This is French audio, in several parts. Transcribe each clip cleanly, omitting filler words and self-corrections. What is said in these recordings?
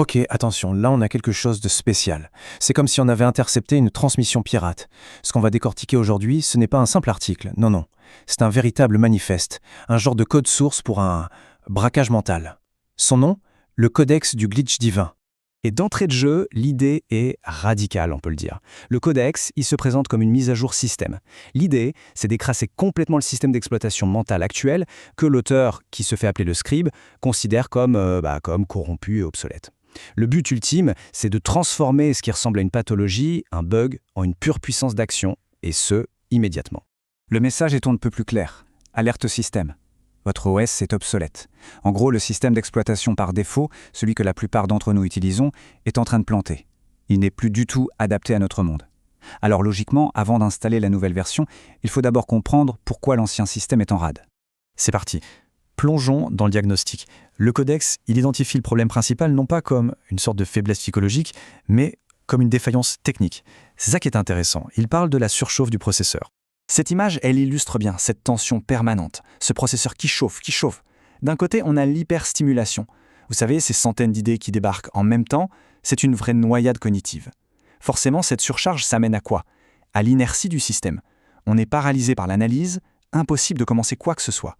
Ok, attention, là on a quelque chose de spécial. C'est comme si on avait intercepté une transmission pirate. Ce qu'on va décortiquer aujourd'hui, ce n'est pas un simple article, non, non. C'est un véritable manifeste, un genre de code source pour un braquage mental. Son nom, le Codex du glitch divin. Et d'entrée de jeu, l'idée est radicale, on peut le dire. Le codex, il se présente comme une mise à jour système. L'idée, c'est d'écraser complètement le système d'exploitation mentale actuel que l'auteur, qui se fait appeler le scribe, considère comme corrompu et obsolète. Le but ultime, c'est de transformer ce qui ressemble à une pathologie, un bug, en une pure puissance d'action, et ce, immédiatement. Le message est on ne peut plus clair. Alerte système. Votre OS est obsolète. En gros, le système d'exploitation par défaut, celui que la plupart d'entre nous utilisons, est en train de planter. Il n'est plus du tout adapté à notre monde. Alors logiquement, avant d'installer la nouvelle version, il faut d'abord comprendre pourquoi l'ancien système est en rade. C'est parti. Plongeons dans le diagnostic. Le codex, il identifie le problème principal non pas comme une sorte de faiblesse psychologique, mais comme une défaillance technique. C'est ça qui est intéressant. Il parle de la surchauffe du processeur. Cette image, elle illustre bien cette tension permanente, ce processeur qui chauffe. D'un côté, on a l'hyperstimulation. Vous savez, ces centaines d'idées qui débarquent en même temps, c'est une vraie noyade cognitive. Forcément, cette surcharge, ça mène à quoi? À l'inertie du système. On est paralysé par l'analyse, impossible de commencer quoi que ce soit.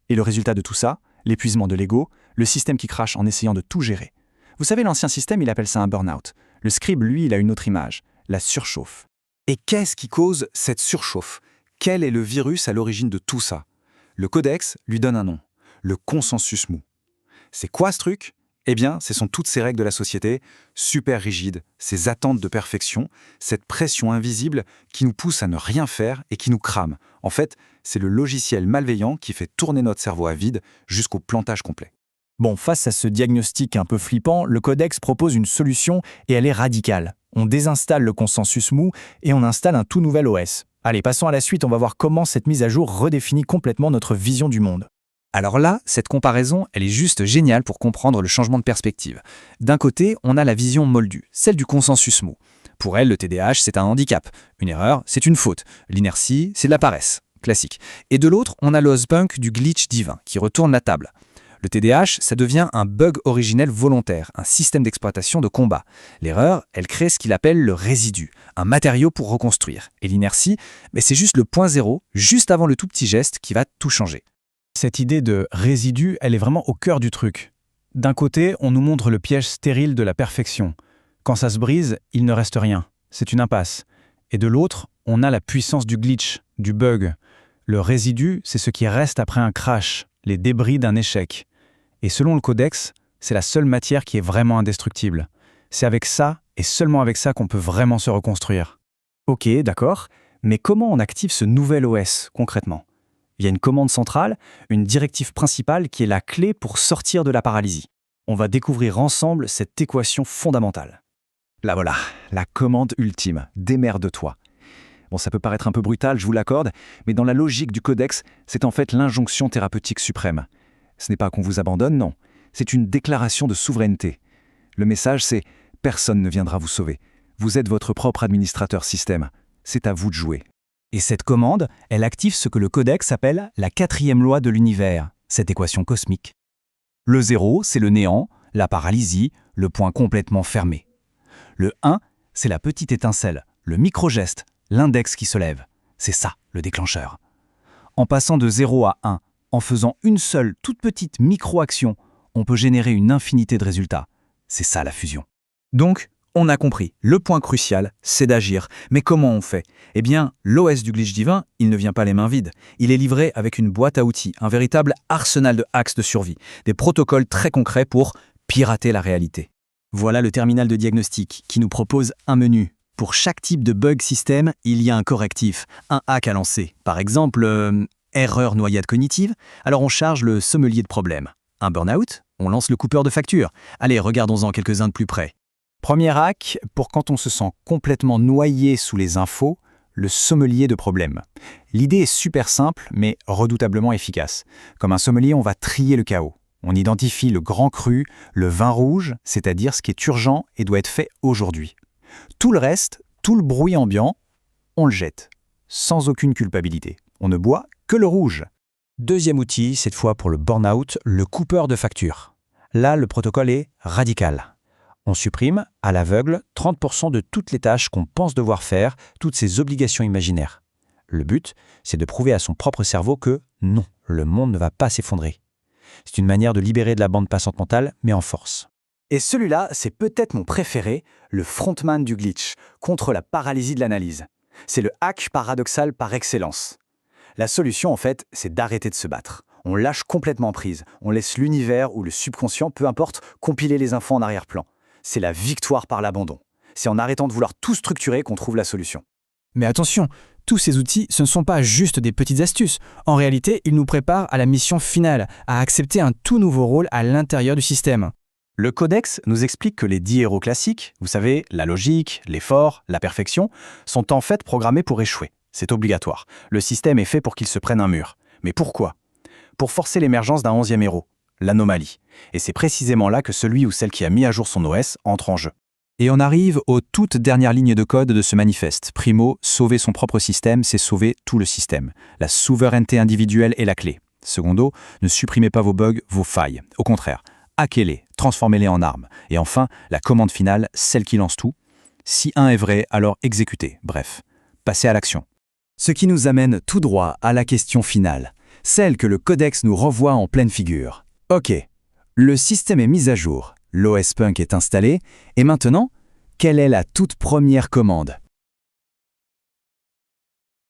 Et le résultat de tout ça, l'épuisement de l'ego, le système qui crache en essayant de tout gérer. Vous savez, l'ancien système, il appelle ça un burn-out. Le scribe, lui, il a une autre image, la surchauffe. Et qu'est-ce qui cause cette surchauffe? Quel est le virus à l'origine de tout ça? Le codex lui donne un nom, le consensus mou. C'est quoi ce truc? Eh bien, ce sont toutes ces règles de la société, super rigides, ces attentes de perfection, cette pression invisible qui nous pousse à ne rien faire et qui nous crame. En fait, c'est le logiciel malveillant qui fait tourner notre cerveau à vide jusqu'au plantage complet. Bon, face à ce diagnostic un peu flippant, le codex propose une solution et elle est radicale. On désinstalle le consensus mou et on installe un tout nouvel OS. Allez, passons à la suite, on va voir comment cette mise à jour redéfinit complètement notre vision du monde. Alors là, cette comparaison, elle est juste géniale pour comprendre le changement de perspective. D'un côté, on a la vision moldue, celle du consensus mou. Pour elle, le TDAH, c'est un handicap. Une erreur, c'est une faute. L'inertie, c'est de la paresse. Classique. Et de l'autre, on a l'Ozpunk du glitch divin, qui retourne la table. Le TDAH, ça devient un bug originel volontaire, un système d'exploitation de combat. L'erreur, elle crée ce qu'il appelle le résidu, un matériau pour reconstruire. Et l'inertie, c'est juste le point zéro, juste avant le tout petit geste qui va tout changer. Cette idée de résidu, elle est vraiment au cœur du truc. D'un côté, on nous montre le piège stérile de la perfection. Quand ça se brise, il ne reste rien. C'est une impasse. Et de l'autre, on a la puissance du glitch, du bug. Le résidu, c'est ce qui reste après un crash, les débris d'un échec. Et selon le codex, c'est la seule matière qui est vraiment indestructible. C'est avec ça, et seulement avec ça, qu'on peut vraiment se reconstruire. Ok, d'accord, mais comment on active ce nouvel OS, concrètement? Il y a une commande centrale, une directive principale qui est la clé pour sortir de la paralysie. On va découvrir ensemble cette équation fondamentale. Là voilà, la commande ultime, démerde-toi. Bon, ça peut paraître un peu brutal, je vous l'accorde, mais dans la logique du codex, c'est en fait l'injonction thérapeutique suprême. Ce n'est pas qu'on vous abandonne, non. C'est une déclaration de souveraineté. Le message, c'est « personne ne viendra vous sauver. Vous êtes votre propre administrateur système. C'est à vous de jouer ». Et cette commande, elle active ce que le codex appelle la 4e loi de l'univers, cette équation cosmique. Le 0, c'est le néant, la paralysie, le point complètement fermé. Le 1, c'est la petite étincelle, le micro-geste, l'index qui se lève. C'est ça, le déclencheur. En passant de 0 à 1, en faisant une seule toute petite micro-action, on peut générer une infinité de résultats. C'est ça la fusion. Donc, on a compris, le point crucial, c'est d'agir. Mais comment on fait? Eh bien, l'OS du glitch divin, il ne vient pas les mains vides. Il est livré avec une boîte à outils, un véritable arsenal de hacks de survie, des protocoles très concrets pour pirater la réalité. Voilà le terminal de diagnostic qui nous propose un menu. Pour chaque type de bug système, il y a un correctif, un hack à lancer. Par exemple, erreur noyade cognitive, alors on charge le sommelier de problème. Un burn-out, on lance le coupeur de facture. Allez, regardons-en quelques-uns de plus près. Premier hack, pour quand on se sent complètement noyé sous les infos, le sommelier de problème. L'idée est super simple, mais redoutablement efficace. Comme un sommelier, on va trier le chaos. On identifie le grand cru, le vin rouge, c'est-à-dire ce qui est urgent et doit être fait aujourd'hui. Tout le reste, tout le bruit ambiant, on le jette, sans aucune culpabilité. On ne boit que le rouge. Deuxième outil, cette fois pour le burn-out, le coupeur de facture. Là, le protocole est radical. On supprime, à l'aveugle, 30% de toutes les tâches qu'on pense devoir faire, toutes ces obligations imaginaires. Le but, c'est de prouver à son propre cerveau que non, le monde ne va pas s'effondrer. C'est une manière de libérer de la bande passante mentale, mais en force. Et celui-là, c'est peut-être mon préféré, le frontman du glitch, contre la paralysie de l'analyse. C'est le hack paradoxal par excellence. La solution, en fait, c'est d'arrêter de se battre. On lâche complètement prise, on laisse l'univers ou le subconscient, peu importe, compiler les infos en arrière-plan. C'est la victoire par l'abandon. C'est en arrêtant de vouloir tout structurer qu'on trouve la solution. Mais attention, tous ces outils, ce ne sont pas juste des petites astuces. En réalité, ils nous préparent à la mission finale, à accepter un tout nouveau rôle à l'intérieur du système. Le codex nous explique que les 10 héros classiques, vous savez, la logique, l'effort, la perfection, sont en fait programmés pour échouer. C'est obligatoire. Le système est fait pour qu'ils se prennent un mur. Mais pourquoi ? Pour forcer l'émergence d'un 11e héros, l'anomalie. Et c'est précisément là que celui ou celle qui a mis à jour son OS entre en jeu. Et on arrive aux toutes dernières lignes de code de ce manifeste. Primo, sauver son propre système, c'est sauver tout le système. La souveraineté individuelle est la clé. Secondo, ne supprimez pas vos bugs, vos failles. Au contraire, hackez-les, transformez-les en armes. Et enfin, la commande finale, celle qui lance tout. Si un est vrai, alors exécutez. Bref, passez à l'action. Ce qui nous amène tout droit à la question finale, celle que le codex nous renvoie en pleine figure. Ok, le système est mis à jour, l'OS Punk est installé, et maintenant, quelle est la toute première commande ?